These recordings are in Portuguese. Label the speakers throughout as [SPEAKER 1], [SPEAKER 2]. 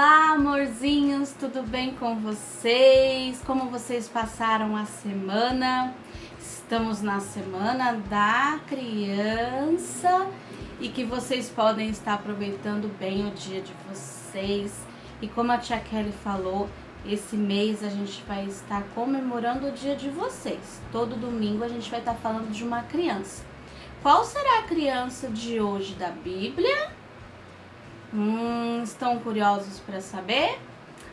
[SPEAKER 1] Olá, amorzinhos, tudo bem com vocês? Como vocês passaram a semana? Estamos na semana da criança e que vocês podem estar aproveitando bem o dia de vocês. E como a tia Kelly falou, esse mês a gente vai estar comemorando o dia de vocês. Todo domingo a gente vai estar falando de uma criança. Qual será a criança de hoje da Bíblia? Estão curiosos para saber?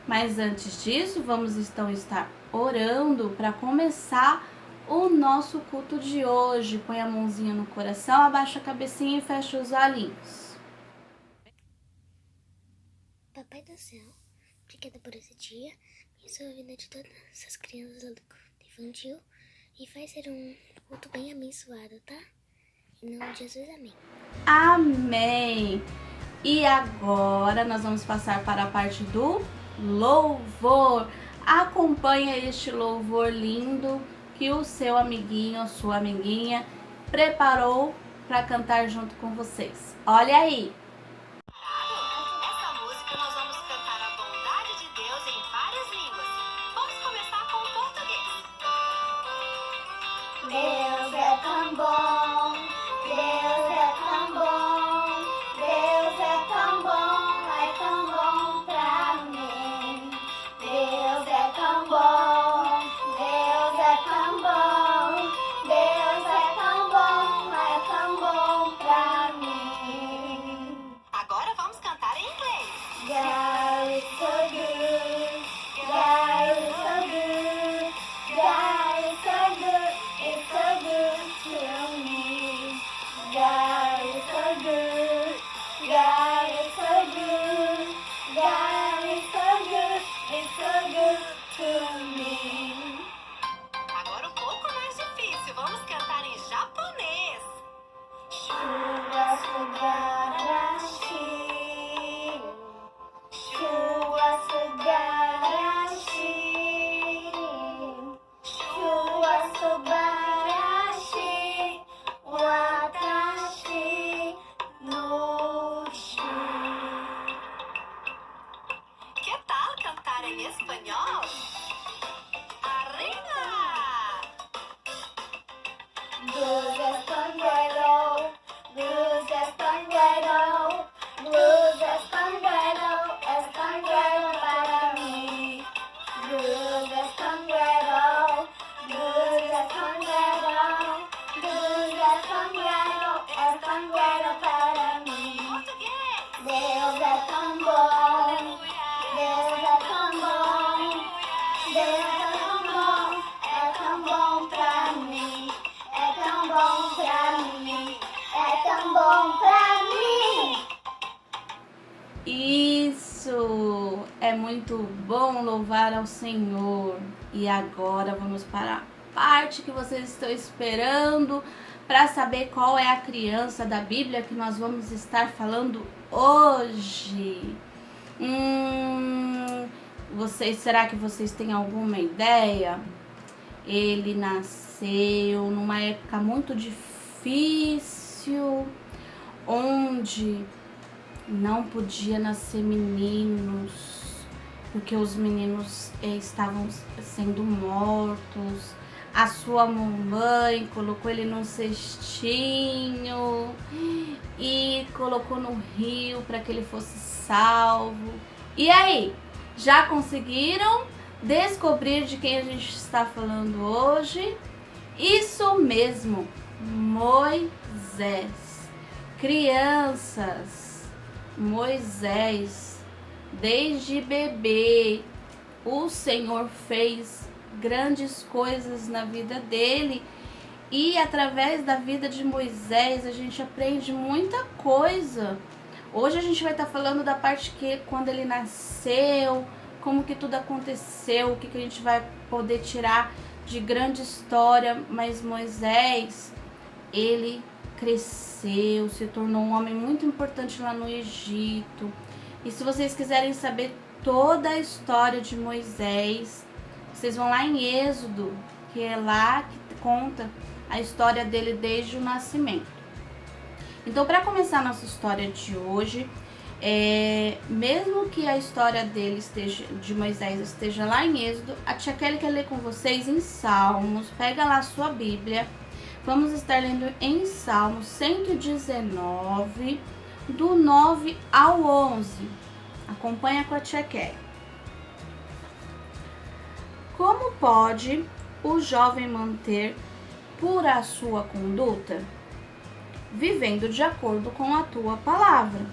[SPEAKER 1] Mas antes disso, vamos então estar orando para começar o nosso culto de hoje. Põe a mãozinha no coração, abaixa a cabecinha e fecha os olhinhos.
[SPEAKER 2] Papai do céu, obrigada por esse dia, abençoa a vida de todas essas crianças lá do culto infantil e faz ser um culto bem abençoado, tá? Em nome de Jesus, amém.
[SPEAKER 1] Amém! E agora nós vamos passar para a parte do louvor. Acompanha este louvor lindo que o seu amiguinho ou sua amiguinha preparou para cantar junto com vocês. Olha aí!
[SPEAKER 3] Essa música nós vamos cantar a bondade de Deus em várias línguas. Vamos começar com o português.
[SPEAKER 4] Deus é tão bom, Deus é tão bom. Deus é tão bom pra mim. Deus é tão bom, Deus é tão bom. Deus é tão bom pra mim.
[SPEAKER 3] Agora vamos cantar em inglês.
[SPEAKER 4] God is so good, God is so good, God is so good, it's so good to me. God is so good, God is so good, God is so good, it's so good to me.
[SPEAKER 3] Agora um pouco mais difícil. Vamos cantar em japonês.
[SPEAKER 4] Chuva sugarashi, chuva sugarashi, chuva sugarashi, watashi no chão.
[SPEAKER 3] Que tal cantar em espanhol? Arriba!
[SPEAKER 4] Blues españolo, blues españolo, blues españolo, españolo para mí. Blues españolo, blues españolo, blues españolo, españolo para mí.
[SPEAKER 3] Português!
[SPEAKER 4] Deus é tão bom, Deus é tão bom, Deus é tão bom pra mim, é tão bom pra mim, é tão bom pra mim.
[SPEAKER 1] Isso! É muito bom louvar ao Senhor. E agora vamos para a parte que vocês estão esperando para saber qual é a criança da Bíblia que nós vamos estar falando hoje. Será que vocês têm alguma ideia? Ele nasceu numa época muito difícil, onde não podia nascer meninos, porque os meninos estavam sendo mortos. A sua mamãe colocou ele num cestinho e colocou no rio para que ele fosse salvo. E aí, já conseguiram descobrir de quem a gente está falando hoje? Isso mesmo, Moisés. Crianças, Moisés, desde bebê, o Senhor fez grandes coisas na vida dele e através da vida de Moisés a gente aprende muita coisa. Hoje a gente vai estar falando da parte que quando ele nasceu, como que tudo aconteceu, o que a gente vai poder tirar de grande história, mas Moisés, ele cresceu, se tornou um homem muito importante lá no Egito. E se vocês quiserem saber toda a história de Moisés, vocês vão lá em Êxodo, que é lá que conta a história dele desde o nascimento. Então, para começar a nossa história de hoje, Mesmo que a história dele de Moisés esteja lá em Êxodo, a tia Kelly quer ler com vocês em Salmos. Pega lá a sua Bíblia. Vamos estar lendo em Salmos 119, do 9 ao 11. Acompanha com a tia Kelly. Como pode o jovem manter pura a sua conduta? Vivendo de acordo com a tua palavra.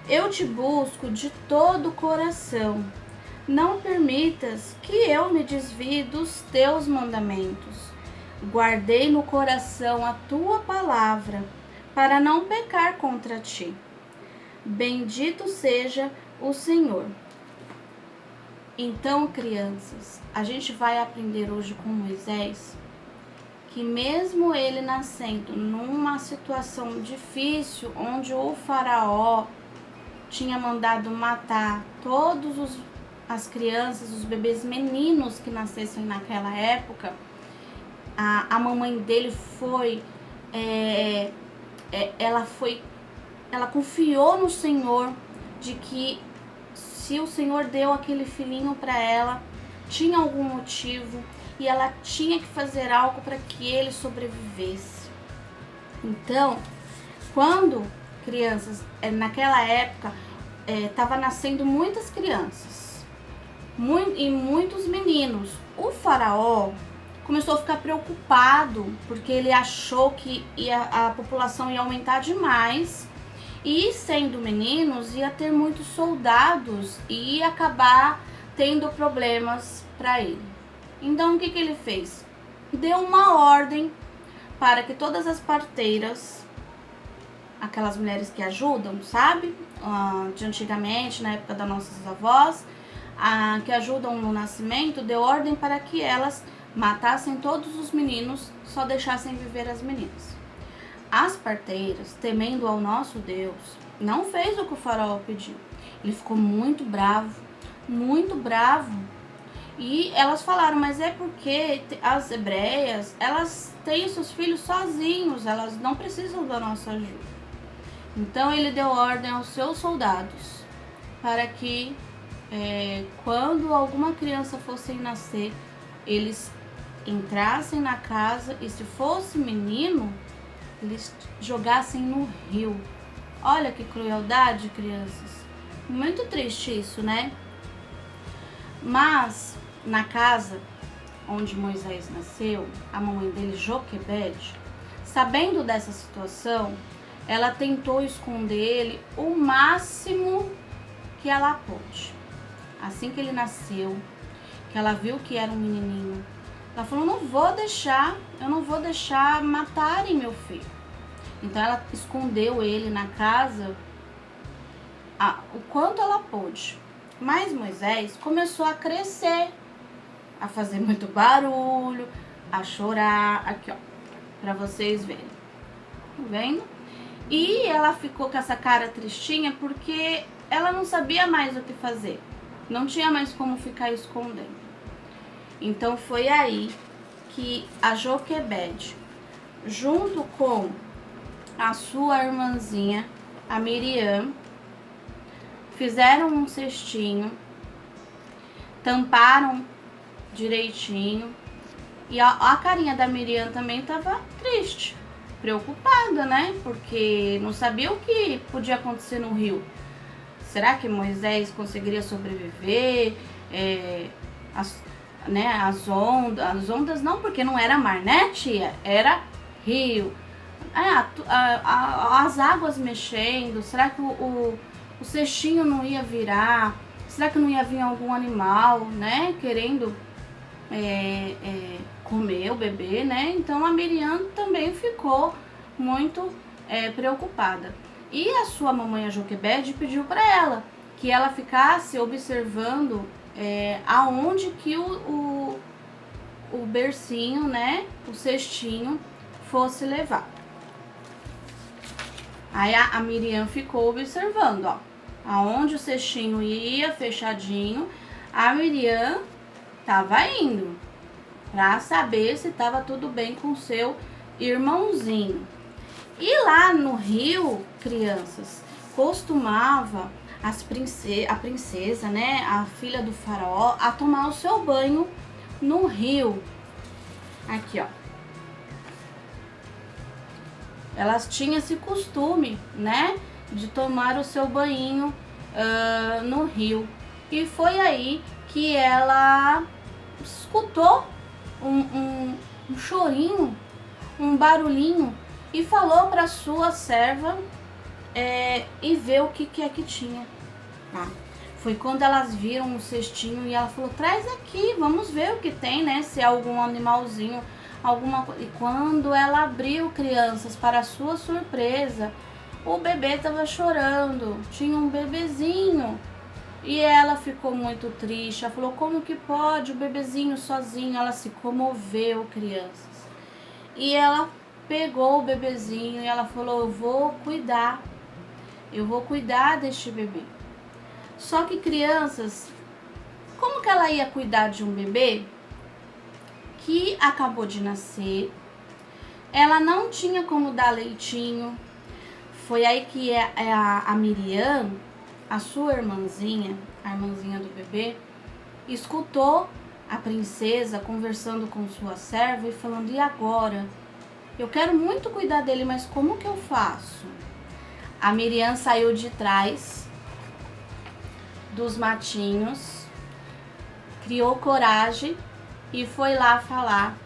[SPEAKER 1] Eu te busco de todo o coração. Não permitas que eu me desvie dos teus mandamentos. Guardei no coração a tua palavra, para não pecar contra ti. Bendito seja o Senhor. Então, crianças, a gente vai aprender hoje com Moisés que mesmo ele nascendo numa situação difícil, onde o faraó tinha mandado matar todas as crianças, os bebês meninos que nascessem naquela época, a mamãe dele ela confiou no Senhor, de que se o Senhor deu aquele filhinho para ela, tinha algum motivo e ela tinha que fazer algo para que ele sobrevivesse. Então, quando crianças, naquela época, estava nascendo muitas crianças e muitos meninos. O faraó começou a ficar preocupado, porque ele achou que a população ia aumentar demais, e sendo meninos, ia ter muitos soldados e ia acabar tendo problemas para ele. Então, o que ele fez? Deu uma ordem para que todas as parteiras, aquelas mulheres que ajudam, sabe? De antigamente, na época das nossas avós, que ajudam no nascimento, deu ordem para que elas matassem todos os meninos, só deixassem viver as meninas. As parteiras, temendo ao nosso Deus, não fez o que o faraó pediu. Ele ficou muito bravo, muito bravo. E elas falaram, mas é porque as hebreias, elas têm seus filhos sozinhos, elas não precisam da nossa ajuda. Então ele deu ordem aos seus soldados para que quando alguma criança fosse nascer, eles entrassem na casa e, se fosse menino, eles jogassem no rio. Olha que crueldade, crianças. Muito triste isso, né? Mas na casa onde Moisés nasceu, a mamãe dele, Joquebede, sabendo dessa situação, ela tentou esconder ele o máximo que ela pôde. Assim que ele nasceu, que ela viu que era um menininho, ela falou, eu não vou deixar matarem meu filho. Então ela escondeu ele na casa o quanto ela pôde. Mas Moisés começou a crescer, a fazer muito barulho, a chorar, aqui ó, pra vocês verem, tá vendo? E ela ficou com essa cara tristinha porque ela não sabia mais o que fazer, não tinha mais como ficar escondendo. Então foi aí que a Joquebede, junto com a sua irmãzinha, a Miriam, fizeram um cestinho, tamparam direitinho, e a carinha da Miriam também estava triste, preocupada, né? Porque não sabia o que podia acontecer no rio. Será que Moisés conseguiria sobreviver? As ondas não, porque não era mar, né, tia? Era rio. As águas mexendo. Será que o cestinho não ia virar? Será que não ia vir algum animal, né, querendo comer o bebê, né? Então a Miriam também ficou muito preocupada. E a sua mamãe, a Joquebede, pediu para ela que ela ficasse observando aonde que o bercinho, né, o cestinho, fosse levar. Aí a Miriam ficou observando, ó, aonde o cestinho ia fechadinho, a Miriam tava indo para saber se tava tudo bem com seu irmãozinho. E lá no rio, crianças, costumava a princesa, né, a filha do faraó, a tomar o seu banho no rio. Aqui, ó. Elas tinham esse costume, né, de tomar o seu banho no rio. E foi aí que ela escutou um chorinho, um barulhinho, e falou para sua serva e ver o que é que tinha. Tá? Foi quando elas viram o cestinho e ela falou: traz aqui, vamos ver o que tem, né? Se é algum animalzinho, alguma coisa. E quando ela abriu, crianças, para sua surpresa, o bebê estava chorando, tinha um bebezinho. E ela ficou muito triste, ela falou: como que pode o bebezinho sozinho? Ela se comoveu, crianças. E ela pegou o bebezinho e ela falou: eu vou cuidar deste bebê. Só que, crianças, como que ela ia cuidar de um bebê que acabou de nascer? Ela não tinha como dar leitinho. Foi aí que a Miriam, a sua irmãzinha, a irmãzinha do bebê, escutou a princesa conversando com sua serva e falando: e agora? Eu quero muito cuidar dele, mas como que eu faço? A Miriam saiu de trás dos matinhos, criou coragem e foi lá falar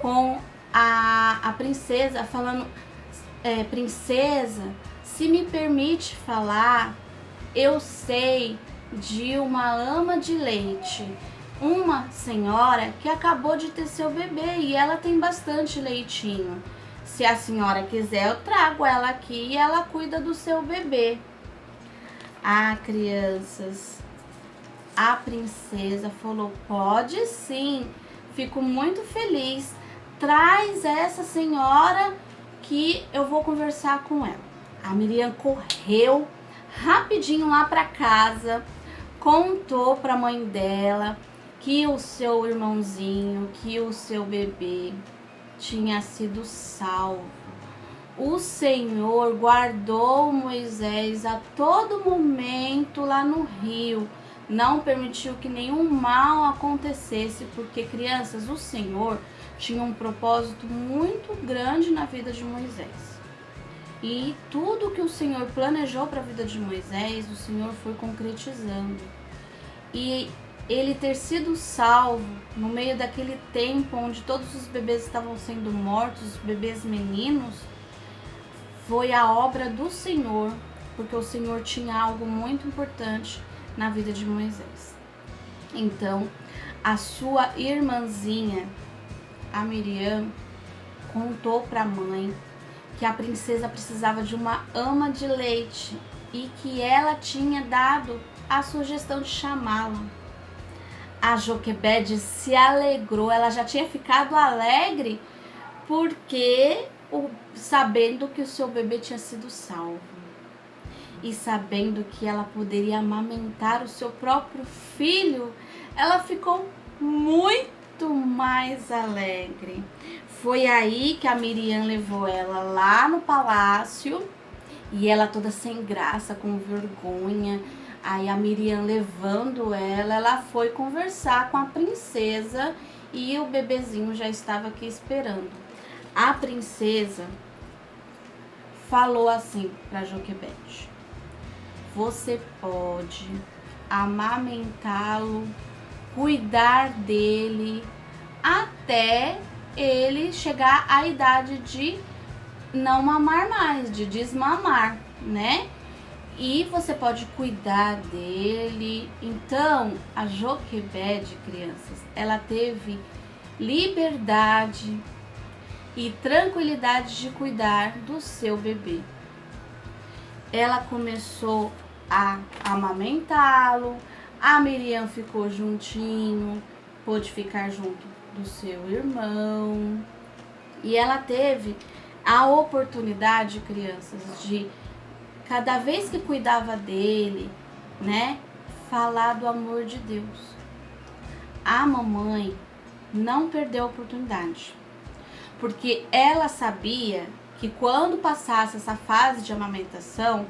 [SPEAKER 1] com a princesa, falando: princesa, se me permite falar, eu sei de uma ama de leite, uma senhora que acabou de ter seu bebê e ela tem bastante leitinho. Se a senhora quiser, eu trago ela aqui e ela cuida do seu bebê. Ah, crianças, a princesa falou: pode sim, fico muito feliz. Traz essa senhora que eu vou conversar com ela. A Miriam correu rapidinho lá para casa, contou para a mãe dela que o seu irmãozinho, que o seu bebê tinha sido salvo. O Senhor guardou Moisés a todo momento lá no rio, não permitiu que nenhum mal acontecesse, porque, crianças, o Senhor tinha um propósito muito grande na vida de Moisés. E tudo que o Senhor planejou para a vida de Moisés, o Senhor foi concretizando. E ele ter sido salvo no meio daquele tempo onde todos os bebês estavam sendo mortos, os bebês meninos, foi a obra do Senhor, porque o Senhor tinha algo muito importante na vida de Moisés. Então, a sua irmãzinha, a Miriam, contou para a mãe que a princesa precisava de uma ama de leite e que ela tinha dado a sugestão de chamá-la. A Joquebede se alegrou, ela já tinha ficado alegre porque sabendo que o seu bebê tinha sido salvo e sabendo que ela poderia amamentar o seu próprio filho, ela ficou muito mais alegre. Foi aí que a Miriam levou ela lá no palácio e ela toda sem graça, com vergonha. Aí a Miriam levando ela foi conversar com a princesa e o bebezinho já estava aqui esperando. A princesa falou assim para Joquebede: você pode amamentá-lo, cuidar dele até ele chegar à idade de não mamar mais, de desmamar, né? E você pode cuidar dele. Então, a Joquebede, crianças, ela teve liberdade e tranquilidade de cuidar do seu bebê. Ela começou a amamentá-lo, a Miriam ficou juntinho, pôde ficar junto do seu irmão. E ela teve a oportunidade, crianças, de cada vez que cuidava dele, né, falar do amor de Deus. A mamãe não perdeu a oportunidade, porque ela sabia que quando passasse essa fase de amamentação,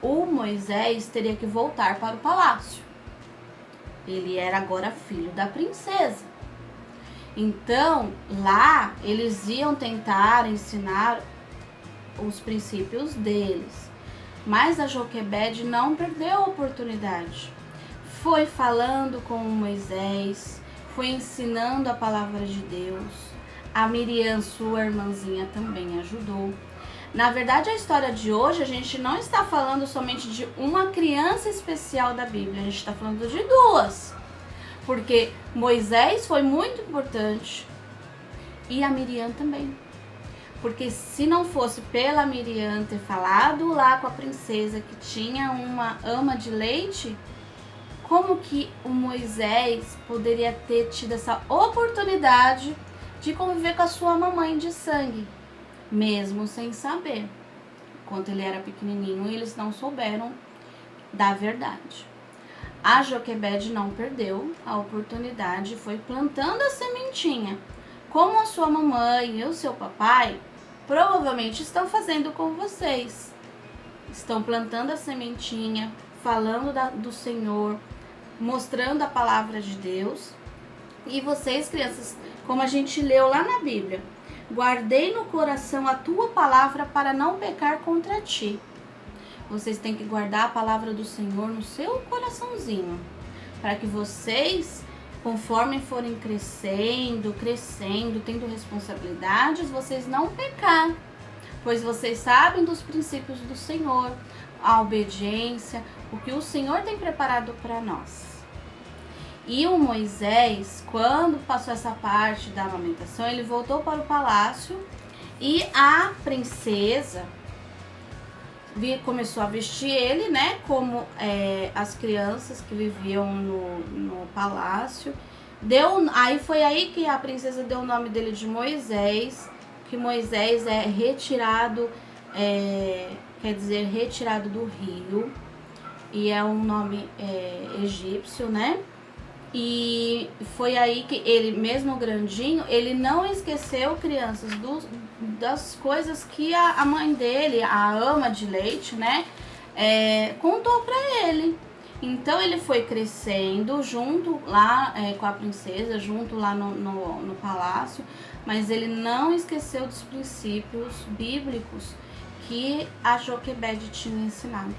[SPEAKER 1] o Moisés teria que voltar para o palácio. Ele era agora filho da princesa. Então, lá, eles iam tentar ensinar os princípios deles. Mas a Joquebede não perdeu a oportunidade. Foi falando com Moisés, foi ensinando a palavra de Deus. A Miriam, sua irmãzinha, também ajudou. Na verdade, a história de hoje, a gente não está falando somente de uma criança especial da Bíblia. A gente está falando de duas. Porque Moisés foi muito importante e a Miriam também. Porque se não fosse pela Miriam ter falado lá com a princesa que tinha uma ama de leite, como que o Moisés poderia ter tido essa oportunidade de conviver com a sua mamãe de sangue, mesmo sem saber? Enquanto ele era pequenininho, eles não souberam da verdade. A Joquebede não perdeu a oportunidade, foi plantando a sementinha, como a sua mamãe e o seu papai provavelmente estão fazendo com vocês. Estão plantando a sementinha, falando do Senhor, mostrando a palavra de Deus. E vocês, crianças, como a gente leu lá na Bíblia, guardei no coração a tua palavra para não pecar contra ti. Vocês têm que guardar a palavra do Senhor no seu coraçãozinho, para que vocês, conforme forem crescendo, tendo responsabilidades, vocês não pecar, pois vocês sabem dos princípios do Senhor, a obediência, o que o Senhor tem preparado para nós. E o Moisés, quando passou essa parte da amamentação, ele voltou para o palácio e a princesa começou a vestir ele, né, como as crianças que viviam no palácio. Aí foi aí que a princesa deu o nome dele de Moisés, que Moisés é retirado, quer dizer, retirado do rio, e é um nome egípcio, né? E foi aí que ele, mesmo grandinho, ele não esqueceu, crianças, das coisas que a mãe dele, a ama de leite, né, contou pra ele. Então ele foi crescendo junto lá com a princesa, junto lá no palácio, mas ele não esqueceu dos princípios bíblicos que a Joquebede tinha ensinado.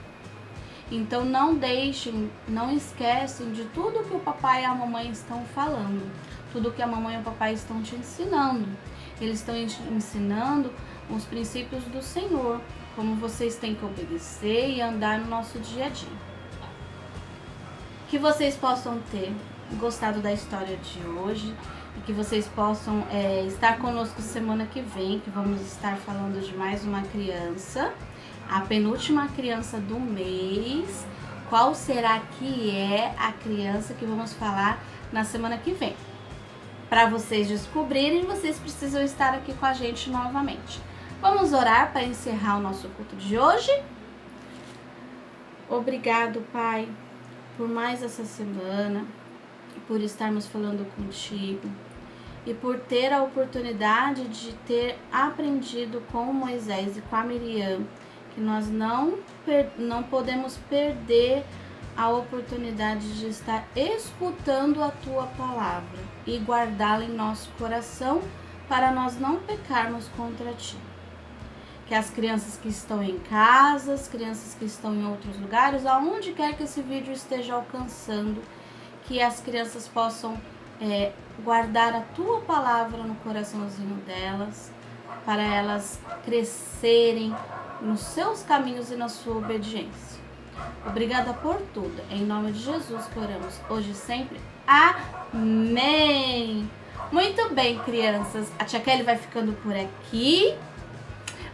[SPEAKER 1] Então não esquecem de tudo que o papai e a mamãe estão falando, tudo que a mamãe e o papai estão te ensinando. Eles estão ensinando os princípios do Senhor, como vocês têm que obedecer e andar no nosso dia a dia. Que vocês possam ter gostado da história de hoje e que vocês possam estar conosco semana que vem, que vamos estar falando de mais uma criança. A penúltima criança do mês. Qual será que é a criança que vamos falar na semana que vem? Para vocês descobrirem, vocês precisam estar aqui com a gente novamente. Vamos orar para encerrar o nosso culto de hoje? Obrigado, Pai, por mais essa semana, por estarmos falando contigo e por ter a oportunidade de ter aprendido com Moisés e com a Miriam que nós não podemos perder a oportunidade de estar escutando a tua palavra e guardá-la em nosso coração para nós não pecarmos contra ti. Que as crianças que estão em casa, as crianças que estão em outros lugares, aonde quer que esse vídeo esteja alcançando, que as crianças possam guardar a tua palavra no coraçãozinho delas, para elas crescerem nos seus caminhos e na sua obediência. Obrigada por tudo. Em nome de Jesus que oramos hoje e sempre. Amém. Muito bem, crianças. A tia Kelly vai ficando por aqui.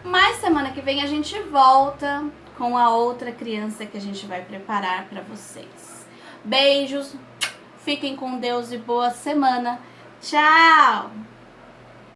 [SPEAKER 1] Mas semana que vem a gente volta com a outra criança que a gente vai preparar para vocês. Beijos. Fiquem com Deus e boa semana. Tchau.